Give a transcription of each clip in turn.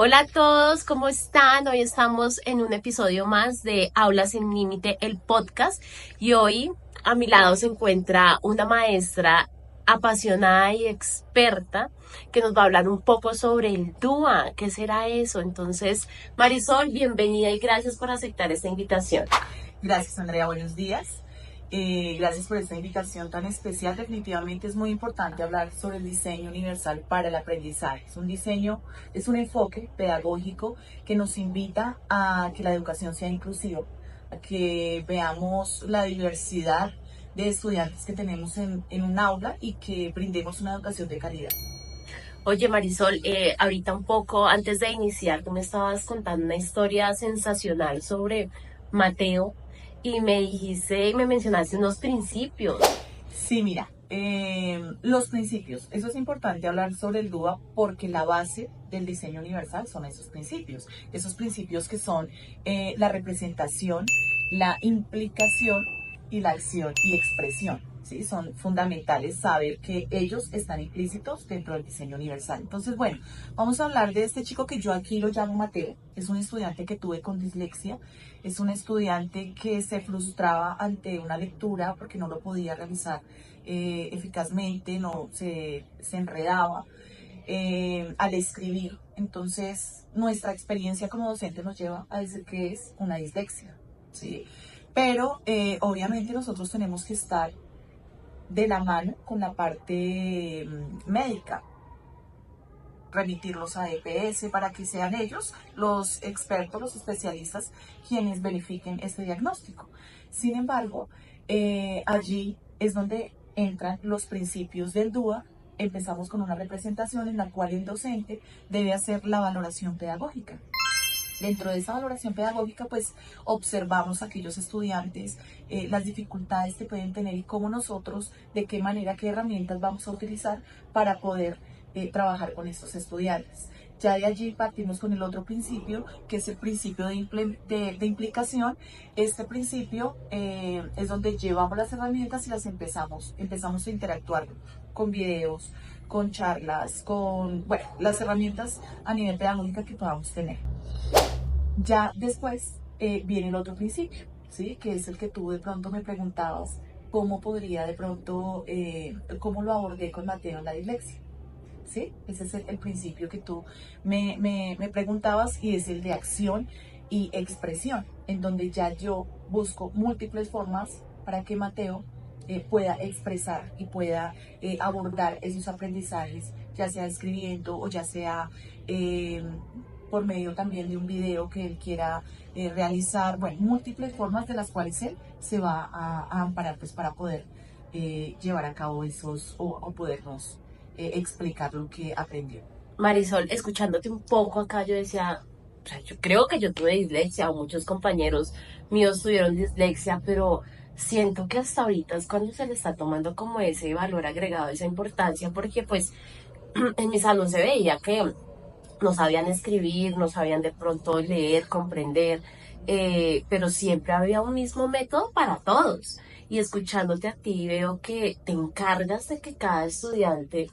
Hola a todos, ¿cómo están? Hoy estamos en un episodio más de Aula Sin Límite, el podcast. Y hoy a mi lado se encuentra una maestra apasionada y experta que nos va a hablar un poco sobre el DUA. ¿Qué será eso? Entonces, Marisol, bienvenida y gracias por aceptar esta invitación. Gracias, Andrea. Buenos días. Gracias por esta invitación tan especial. Definitivamente es muy importante hablar sobre el diseño universal para el aprendizaje. Es un diseño, es un enfoque pedagógico que nos invita a que la educación sea inclusiva, a que veamos la diversidad de estudiantes que tenemos en un aula y que brindemos una educación de calidad. Oye, Marisol, ahorita un poco antes de iniciar, tú me estabas contando una historia sensacional sobre Mateo y me dijiste y me mencionaste unos principios. Sí, mira, los principios. Eso es importante hablar sobre el DUA porque la base del diseño universal son esos principios que son la representación, la implicación y la acción y expresión. ¿Sí? Son fundamentales saber que ellos están implícitos dentro del diseño universal. Entonces, bueno, vamos a hablar de este chico que yo aquí lo llamo Mateo. Es un estudiante que tuve con dislexia. Es un estudiante que se frustraba ante una lectura porque no lo podía realizar eficazmente, no se enredaba al escribir. Entonces, nuestra experiencia como docente nos lleva a decir que es una dislexia, ¿sí? Pero obviamente nosotros tenemos que estar de la mano con la parte médica, remitirlos a EPS para que sean ellos los expertos, los especialistas, quienes verifiquen este diagnóstico. Sin embargo, allí es donde entran los principios del DUA. Empezamos con una representación en la cual el docente debe hacer la valoración pedagógica. Dentro de esa valoración pedagógica, pues observamos a aquellos estudiantes, las dificultades que pueden tener y cómo nosotros, de qué manera, qué herramientas vamos a utilizar para poder trabajar con estos estudiantes. Ya de allí partimos con el otro principio, que es el principio de implicación. Este principio es donde llevamos las herramientas y las empezamos a interactuar con videos, con charlas, con, bueno, las herramientas a nivel pedagógico que podamos tener. Ya después viene el otro principio, ¿sí? Que es el que tú de pronto me preguntabas, cómo podría de pronto, cómo lo abordé con Mateo en la dislexia, ¿sí? Ese es el principio que tú me preguntabas y es el de acción y expresión, en donde ya yo busco múltiples formas para que Mateo pueda expresar y pueda abordar esos aprendizajes, ya sea escribiendo o ya sea por medio también de un video que él quiera realizar, bueno, múltiples formas de las cuales él se va a amparar pues para poder llevar a cabo esos o podernos explicar lo que aprendió. Marisol, escuchándote un poco acá, yo decía, o sea, yo creo que yo tuve dislexia, o muchos compañeros míos tuvieron dislexia, pero siento que hasta ahorita es cuando se le está tomando como ese valor agregado, esa importancia, porque pues en mi salón se veía que no sabían escribir, no sabían de pronto leer, comprender, pero siempre había un mismo método para todos. Y escuchándote a ti veo que te encargas de que cada estudiante,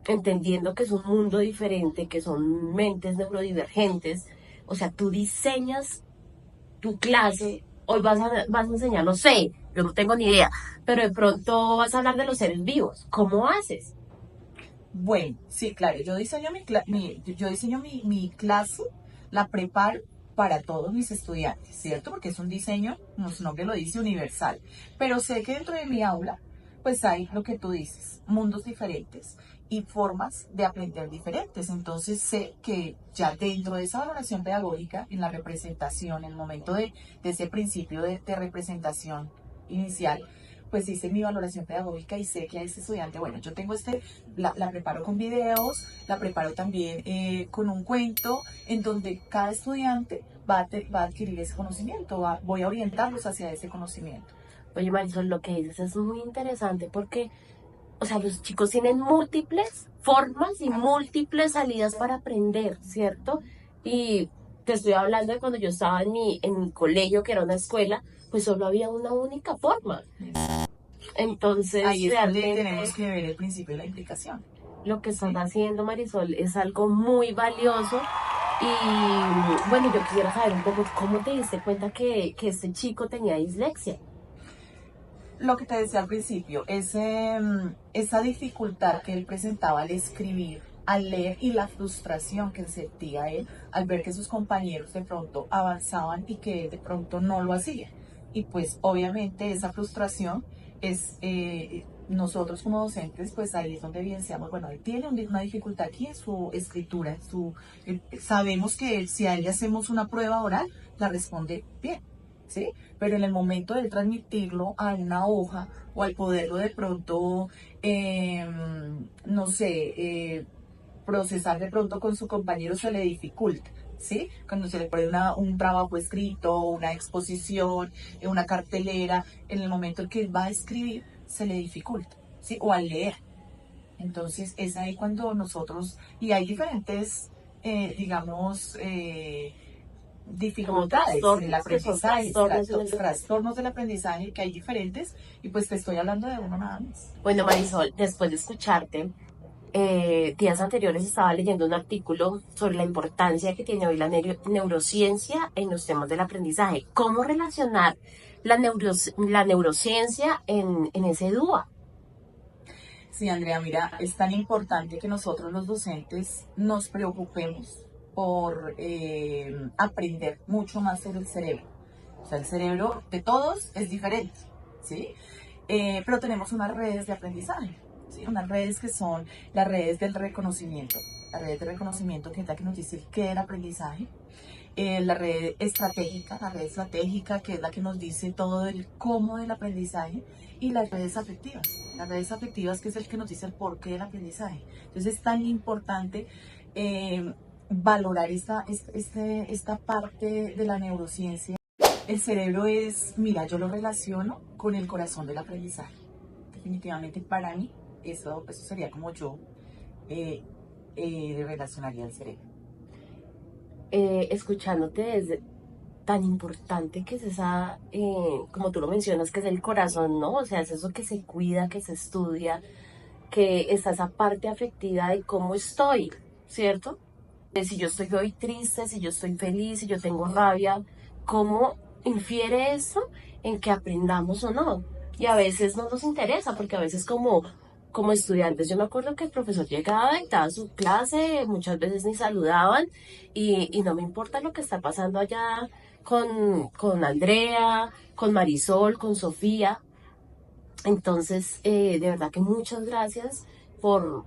entendiendo que es un mundo diferente, que son mentes neurodivergentes, o sea, tú diseñas tu clase, hoy vas a enseñar, no sé, yo no tengo ni idea, pero de pronto vas a hablar de los seres vivos. ¿Cómo haces? Bueno, sí, claro, yo diseño mi clase, la preparo para todos mis estudiantes, ¿cierto? Porque es un diseño, como su nombre lo dice, universal. Pero sé que dentro de mi aula, pues hay lo que tú dices, mundos diferentes y formas de aprender diferentes. Entonces sé que ya dentro de esa valoración pedagógica, en la representación, en el momento de ese principio de representación inicial, pues hice mi valoración pedagógica y sé que a este estudiante, bueno, yo tengo la preparo con videos, la preparo también con un cuento, en donde cada estudiante va a adquirir ese conocimiento, voy a orientarlos hacia ese conocimiento. Oye, Marisol, lo que dices es muy interesante porque, o sea, los chicos tienen múltiples formas y múltiples salidas para aprender, ¿cierto? Y te estoy hablando de cuando yo estaba en mi colegio, que era una escuela, pues solo había una única forma. Entonces, Ahí es donde realmente, tenemos que ver el principio de la implicación. Lo que estás ¿sí? haciendo, Marisol, es algo muy valioso. Y bueno, yo quisiera saber un poco cómo te diste cuenta que este chico tenía dislexia. Lo que te decía al principio, esa dificultad que él presentaba al escribir, al leer y la frustración que sentía él al ver que sus compañeros de pronto avanzaban y que él de pronto no lo hacía. Y pues obviamente esa frustración es, nosotros como docentes, pues ahí es donde evidenciamos, bueno, él tiene una dificultad aquí en su escritura, sabemos que si a él le hacemos una prueba oral, la responde bien. ¿Sí? Pero en el momento de transmitirlo a una hoja o al poderlo de pronto, eh, no sé, procesar de pronto con su compañero se le dificulta. ¿Sí? Cuando se le pone un trabajo escrito, una exposición, una cartelera, en el momento en que él va a escribir, se le dificulta, ¿sí? O al leer. Entonces es ahí cuando nosotros, y hay diferentes, digamos, Como dificultades en el trastornos, que son aprendizaje, trastornos en el desarrollo. trastornos del aprendizaje que hay diferentes, y pues te estoy hablando de uno nada más. Bueno, Marisol, después de escucharte, días anteriores estaba leyendo un artículo sobre la importancia que tiene hoy la neurociencia en los temas del aprendizaje. ¿Cómo relacionar la neurociencia en ese DUA? Sí, Andrea, mira, es tan importante que nosotros los docentes nos preocupemos por aprender mucho más sobre el cerebro. O sea, el cerebro de todos es diferente, ¿sí? Pero tenemos unas redes de aprendizaje, ¿sí? Unas redes que son las redes del reconocimiento. La red de reconocimiento que es la que nos dice qué es el aprendizaje. La red estratégica que es la que nos dice todo el cómo del aprendizaje, y las redes afectivas que es el que nos dice el porqué del aprendizaje. Entonces es tan importante valorar esta parte de la neurociencia. El cerebro es, mira, yo lo relaciono con el corazón del aprendizaje. Definitivamente para mí eso sería como yo relacionaría el cerebro. Escuchándote es tan importante que es esa, como tú lo mencionas, que es el corazón, ¿no? O sea, es eso que se cuida, que se estudia, que está esa parte afectiva de cómo estoy, ¿cierto? De si yo estoy hoy triste, si yo estoy feliz, si yo tengo rabia, ¿cómo infiere eso en que aprendamos o no? Y a veces no nos interesa, porque a veces como estudiantes, yo me acuerdo que el profesor llegaba, dictaba su clase, muchas veces ni saludaban, y no me importa lo que está pasando allá con Andrea, con Marisol, con Sofía. Entonces, de verdad que muchas gracias por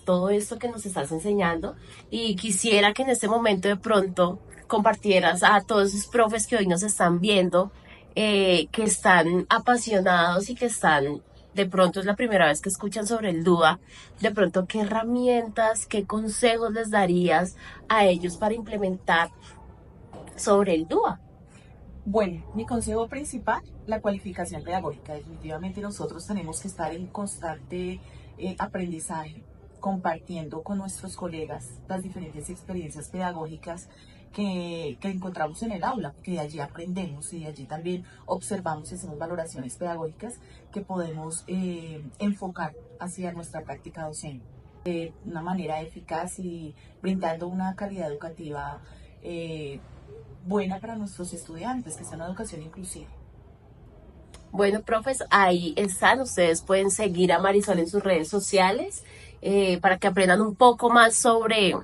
todo esto que nos estás enseñando, y quisiera que en este momento de pronto compartieras a todos esos profes que hoy nos están viendo, que están apasionados y que están, de pronto es la primera vez que escuchan sobre el DUA, de pronto qué herramientas, qué consejos les darías a ellos para implementar sobre el DUA. Bueno, mi consejo principal, la cualificación pedagógica. Definitivamente nosotros tenemos que estar en constante aprendizaje, compartiendo con nuestros colegas las diferentes experiencias pedagógicas que encontramos en el aula, que de allí aprendemos y de allí también observamos y hacemos valoraciones pedagógicas que podemos enfocar hacia nuestra práctica docente de una manera eficaz y brindando una calidad educativa buena para nuestros estudiantes, que sea una educación inclusiva. Bueno, profes, ahí están. Ustedes pueden seguir a Marisol en sus redes sociales, para que aprendan un poco más sobre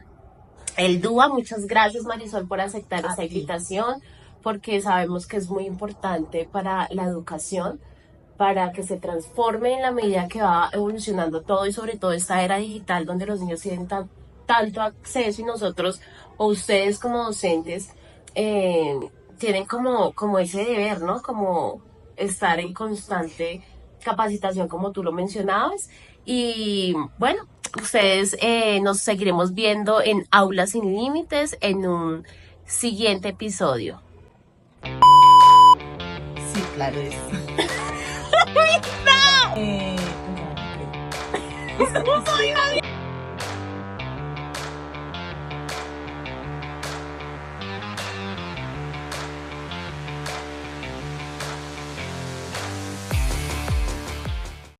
el DUA. Muchas gracias, Marisol, por aceptar A esta ti. invitación, porque sabemos que es muy importante para la educación, para que se transforme en la medida que va evolucionando todo, y sobre todo esta era digital donde los niños tienen tanto acceso, y nosotros o ustedes como docentes, eh, tienen como ese deber, ¿no? Como estar en constante capacitación, como tú lo mencionabas. Y bueno, ustedes, nos seguiremos viendo en Aulas Sin Límites en un siguiente episodio. Sí, claro, es. Pues ya no creo.